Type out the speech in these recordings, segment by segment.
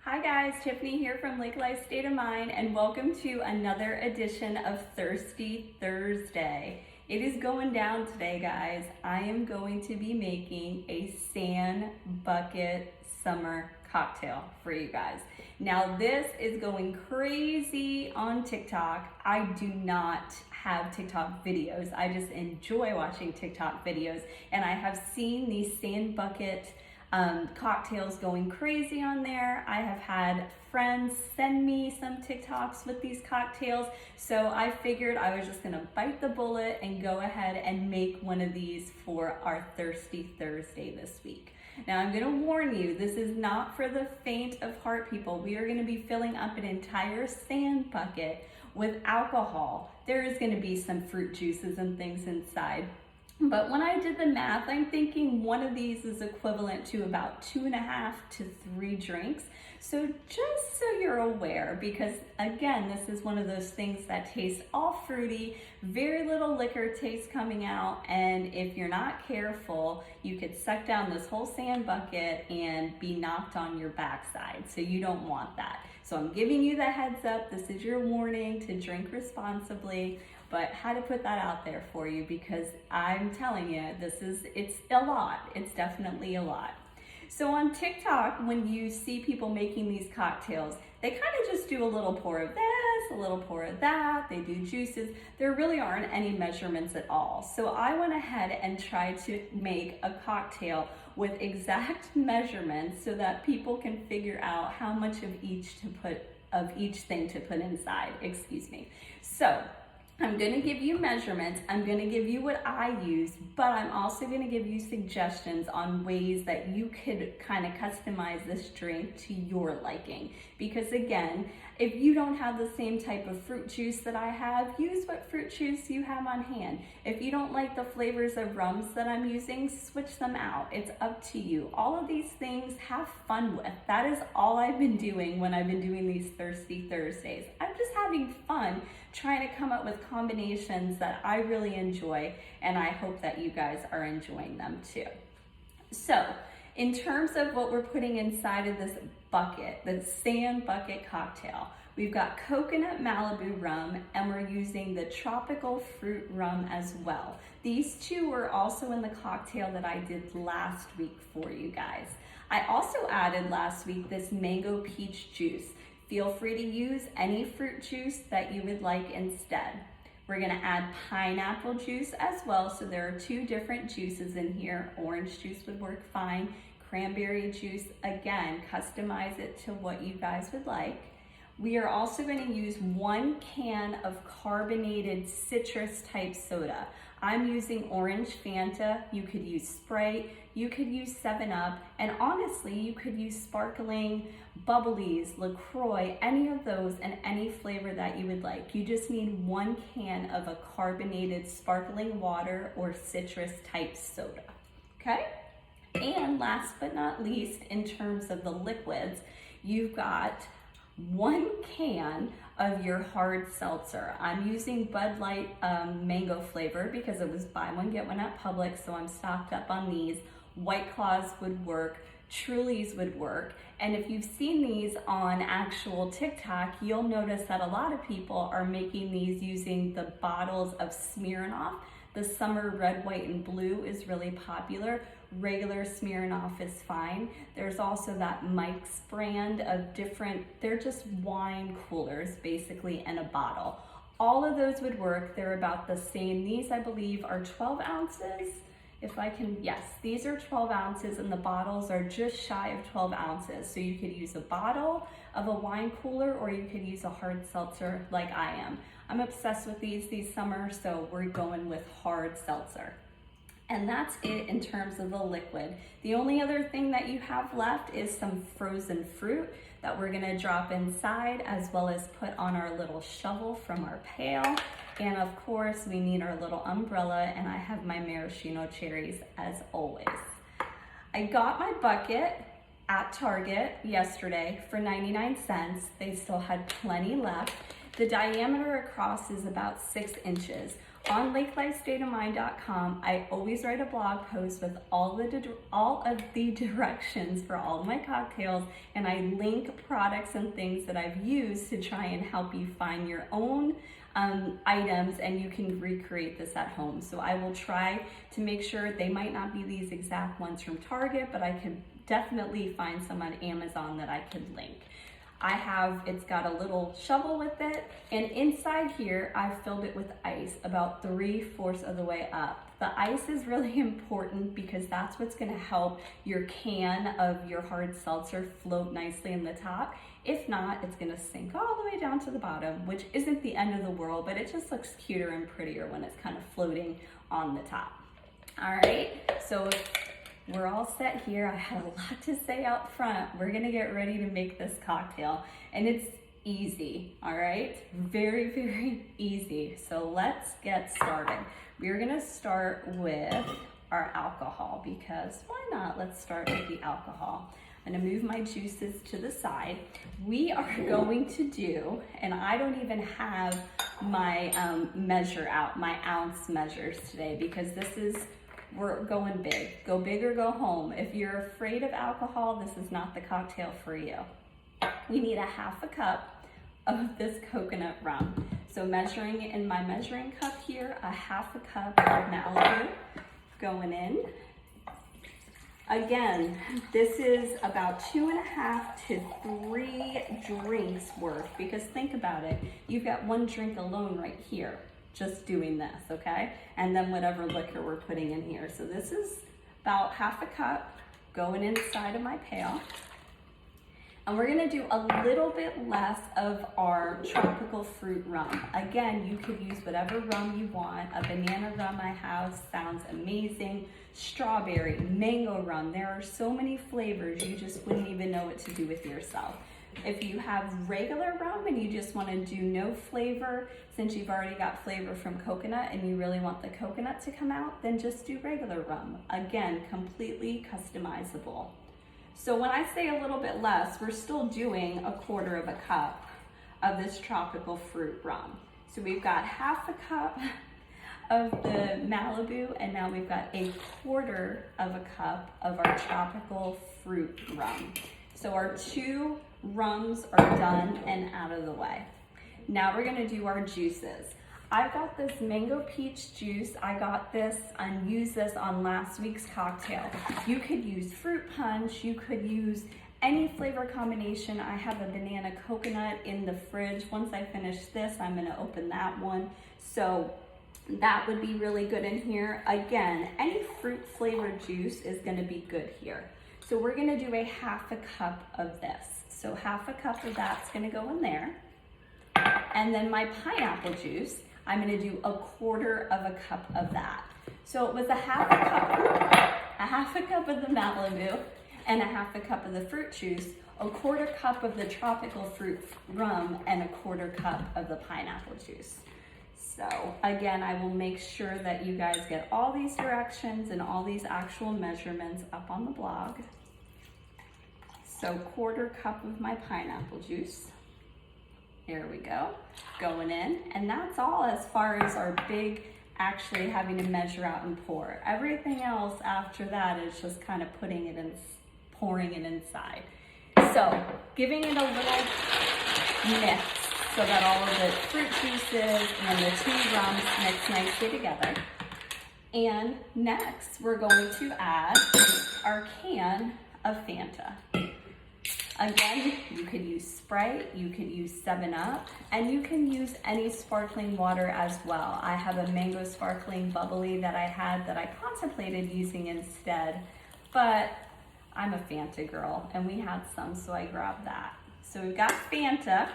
Hi guys, Tiffany here from Lake Life State of Mind, and welcome to another edition of Thirsty Thursday. It is going down today, guys. I am going to be making a sand bucket summer cocktail for you guys. Now this is going crazy on TikTok. I do not have TikTok videos. I just enjoy watching TikTok videos, and I have seen these sand bucket cocktails going crazy on there. I have had friends send me some TikToks with these cocktails, so I figured I was just gonna bite the bullet and go ahead and make one of these for our Thirsty Thursday this week. Now I'm gonna warn you, this is not for the faint of heart, people. We are gonna be filling up an entire sand bucket with alcohol. There is gonna be some fruit juices and things inside. But when I did the math, I'm thinking one of these is equivalent to about 2.5 to 3 drinks. So just so you're aware, because again, this is one of those things that tastes all fruity, very little liquor taste coming out, and if you're not careful, you could suck down this whole sand bucket and be knocked on your backside. So you don't want that. So I'm giving you the heads up. This is your warning to drink responsibly. But how to put that out there for you, because I'm telling you, it's a lot. It's definitely a lot. So on TikTok, when you see people making these cocktails, they kind of just do a little pour of this, a little pour of that. They do juices. There really aren't any measurements at all. So I went ahead and tried to make a cocktail with exact measurements so that people can figure out how much of each thing to put inside. Excuse me. So I'm going to give you measurements, I'm going to give you what I use, but I'm also going to give you suggestions on ways that you could kind of customize this drink to your liking. Because again, if you don't have the same type of fruit juice that I have, use what fruit juice you have on hand. If you don't like the flavors of rums that I'm using, switch them out. It's up to you. All of these things, have fun with. That is all I've been doing when I've been doing these Thirsty Thursdays. I'm just having fun trying to come up with combinations that I really enjoy, and I hope that you guys are enjoying them too. So, in terms of what we're putting inside of this bucket, the sand bucket cocktail, we've got coconut Malibu rum, and we're using the tropical fruit rum as well. These two were also in the cocktail that I did last week for you guys. I also added last week this mango peach juice. Feel free to use any fruit juice that you would like instead. We're gonna add pineapple juice as well, so there are 2 different juices in here. Orange juice would work fine. Cranberry juice, again, customize it to what you guys would like. We are also gonna use 1 can of carbonated citrus type soda. I'm using orange Fanta, you could use Sprite, you could use 7-Up, and honestly, you could use sparkling Bubblies, LaCroix, any of those, and any flavor that you would like. You just need 1 can of a carbonated sparkling water or citrus type soda, okay? And last but not least, in terms of the liquids, you've got 1 can of your hard seltzer. I'm using Bud Light mango flavor because it was buy one, get one at Publix, so I'm stocked up on these. White Claws would work, Trulies would work, and if you've seen these on actual TikTok, you'll notice that a lot of people are making these using the bottles of Smirnoff. The summer red, white, and blue is really popular. Regular Smirnoff is fine. There's also that Mike's brand of different, they're just wine coolers basically in a bottle. All of those would work. They're about the same. These, I believe, are 12 ounces. If I can, yes, these are 12 ounces and the bottles are just shy of 12 ounces. So you could use a bottle of a wine cooler or you could use a hard seltzer like I am. I'm obsessed with these summer, so we're going with hard seltzer. And that's it in terms of the liquid. The only other thing that you have left is some frozen fruit that we're gonna drop inside, as well as put on our little shovel from our pail. And of course, we need our little umbrella, and I have my maraschino cherries as always. I got my bucket at Target yesterday for 99 cents. They still had plenty left. The diameter across is about 6 inches. On lakelifestateofmind.com, I always write a blog post with all of the directions for all of my cocktails, and I link products and things that I've used to try and help you find your own items, and you can recreate this at home. So I will try to make sure they might not be these exact ones from Target, but I could definitely find some on Amazon that I could link. It's got a little shovel with it, and inside here, I've filled it with ice about 3/4 of the way up. The ice is really important because that's what's gonna help your can of your hard seltzer float nicely in the top. If not, it's gonna sink all the way down to the bottom, which isn't the end of the world, but it just looks cuter and prettier when it's kind of floating on the top. All right, so we're all set here. I had a lot to say out front. We're gonna get ready to make this cocktail, and it's easy, all right? Very, very easy. So let's get started. We're gonna start with our alcohol because why not? Let's start with the alcohol. I'm gonna move my juices to the side. We are going to do, and I don't even have my measure out, my ounce measures today because we're going big. Go big or go home. If you're afraid of alcohol, this is not the cocktail for you. We need a 1/2 cup of this coconut rum. So measuring in my measuring cup here, a 1/2 cup of Malibu going in. Again, this is about 2.5 to 3 drinks worth because think about it. You've got 1 drink alone right here. Just doing this, okay? And then whatever liquor we're putting in here. So this is about 1/2 cup going inside of my pail. And we're gonna do a little bit less of our tropical fruit rum. Again, you could use whatever rum you want. A banana rum I have sounds amazing. Strawberry, mango rum. There are so many flavors, you just wouldn't even know what to do with yourself. If you have regular rum and you just want to do no flavor, since you've already got flavor from coconut and you really want the coconut to come out, then just do regular rum. Again, completely customizable. So when I say a little bit less, we're still doing 1/4 cup of this tropical fruit rum. So we've got 1/2 cup of the Malibu, and now we've got 1/4 cup of our tropical fruit rum. So our 2 rums are done and out of the way. Now we're gonna do our juices. I've got this mango peach juice. I got this and used this on last week's cocktail. You could use fruit punch, you could use any flavor combination. I have a banana coconut in the fridge. Once I finish this, I'm gonna open that one. So that would be really good in here. Again, any fruit flavored juice is gonna be good here. So we're gonna do a 1/2 cup of this. So 1/2 cup of that's gonna go in there. And then my pineapple juice, I'm gonna do 1/4 cup of that. So it was a 1/2 cup of the Malibu and a 1/2 cup of the fruit juice, 1/4 cup of the tropical fruit rum, and 1/4 cup of the pineapple juice. So again, I will make sure that you guys get all these directions and all these actual measurements up on the blog. So 1/4 cup of my pineapple juice. There we go, going in. And that's all as far as our big actually having to measure out and pour. Everything else after that is just kind of putting it in, pouring it inside. So giving it a little mix so that all of the fruit juices and the 2 rums mix nicely together. And next we're going to add our can of Fanta. Again, you could use Sprite, you could use 7-Up, and you can use any sparkling water as well. I have a mango sparkling bubbly that I had that I contemplated using instead, but I'm a Fanta girl, and we had some, so I grabbed that. So we've got Fanta.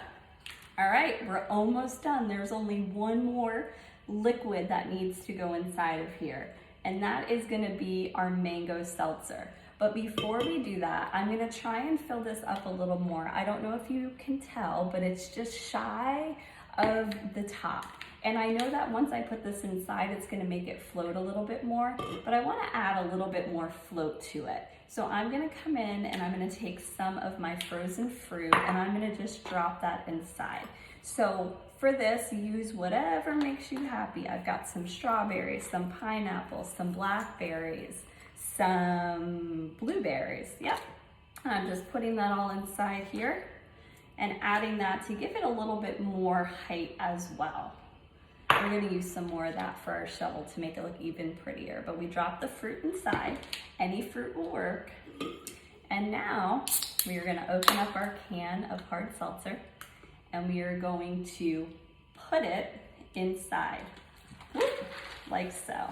All right, we're almost done. There's only one more liquid that needs to go inside of here, and that is gonna be our mango seltzer. But before we do that, I'm gonna try and fill this up a little more. I don't know if you can tell, but it's just shy of the top. And I know that once I put this inside, it's gonna make it float a little bit more, but I wanna add a little bit more float to it. So I'm gonna come in and I'm gonna take some of my frozen fruit and I'm gonna just drop that inside. So for this, use whatever makes you happy. I've got some strawberries, some pineapples, some blackberries, some blueberries, yep. I'm just putting that all inside here and adding that to give it a little bit more height as well. We're gonna use some more of that for our shovel to make it look even prettier, but we drop the fruit inside. Any fruit will work. And now we are gonna open up our can of hard seltzer and we are going to put it inside, like so.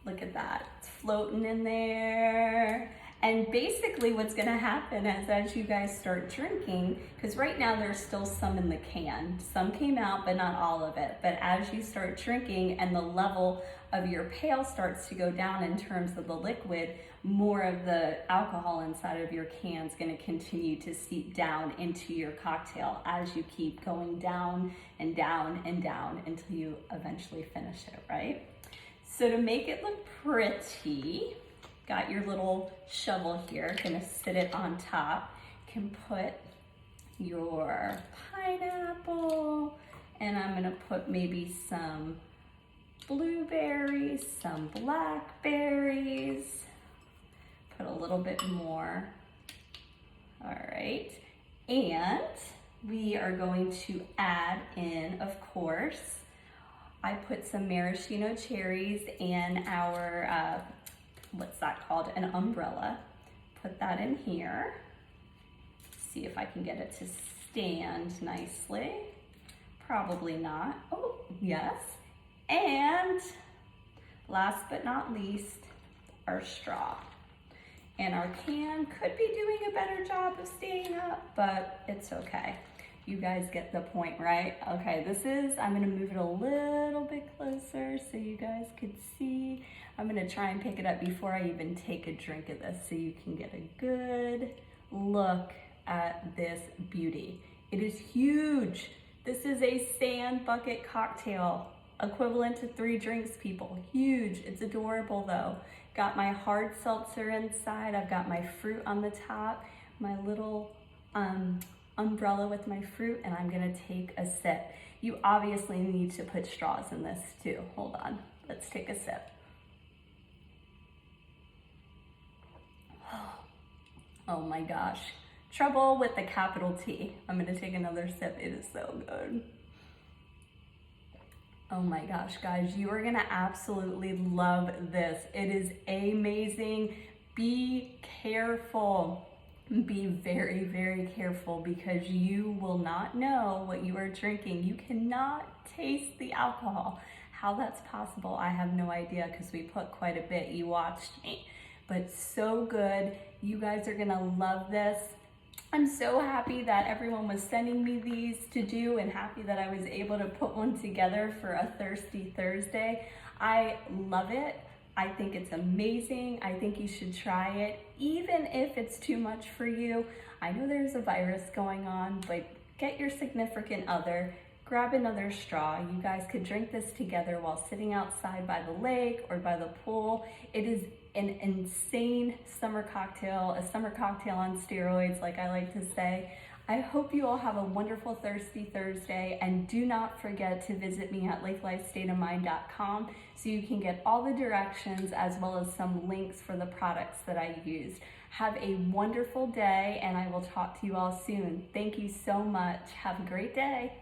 Look at that, it's floating in there. And basically what's gonna happen is as you guys start drinking, because right now there's still some in the can. Some came out, but not all of it. But as you start drinking and the level of your pail starts to go down in terms of the liquid, more of the alcohol inside of your can is gonna continue to seep down into your cocktail as you keep going down and down and down until you eventually finish it, right? So to make it look pretty, got your little shovel here, gonna sit it on top. You can put your pineapple, and I'm gonna put maybe some blueberries, some blackberries, put a little bit more. All right, and we are going to add in, of course, I put some maraschino cherries in our, what's that called? An umbrella. Put that in here. See if I can get it to stand nicely. Probably not. Oh, yes. And last but not least, our straw. And our can could be doing a better job of staying up, but it's okay. You guys get the point, right? Okay, I'm gonna move it a little bit closer so you guys could see. I'm gonna try and pick it up before I even take a drink of this so you can get a good look at this beauty. It is huge. This is a sand bucket cocktail, equivalent to 3 drinks, people. Huge, it's adorable though. Got my hard seltzer inside. I've got my fruit on the top, my little umbrella with my fruit, and I'm gonna take a sip. You obviously need to put straws in this too. Hold on, let's take a sip. Oh my gosh, trouble with the capital T. I'm gonna take another sip, it is so good. Oh my gosh, guys, you are gonna absolutely love this. It is amazing. Be careful. Be very, very careful because you will not know what you are drinking. You cannot taste the alcohol. How that's possible, I have no idea because we put quite a bit. You watched me, but so good. You guys are gonna love this. I'm so happy that everyone was sending me these to do and happy that I was able to put one together for a Thirsty Thursday. I love it. I think it's amazing. I think you should try it, even if it's too much for you. I know there's a virus going on, but get your significant other, grab another straw. You guys could drink this together while sitting outside by the lake or by the pool. It is an insane summer cocktail, a summer cocktail on steroids, like I like to say. I hope you all have a wonderful Thirsty Thursday, and do not forget to visit me at lakelifestateofmind.com so you can get all the directions as well as some links for the products that I used. Have a wonderful day, and I will talk to you all soon. Thank you so much. Have a great day.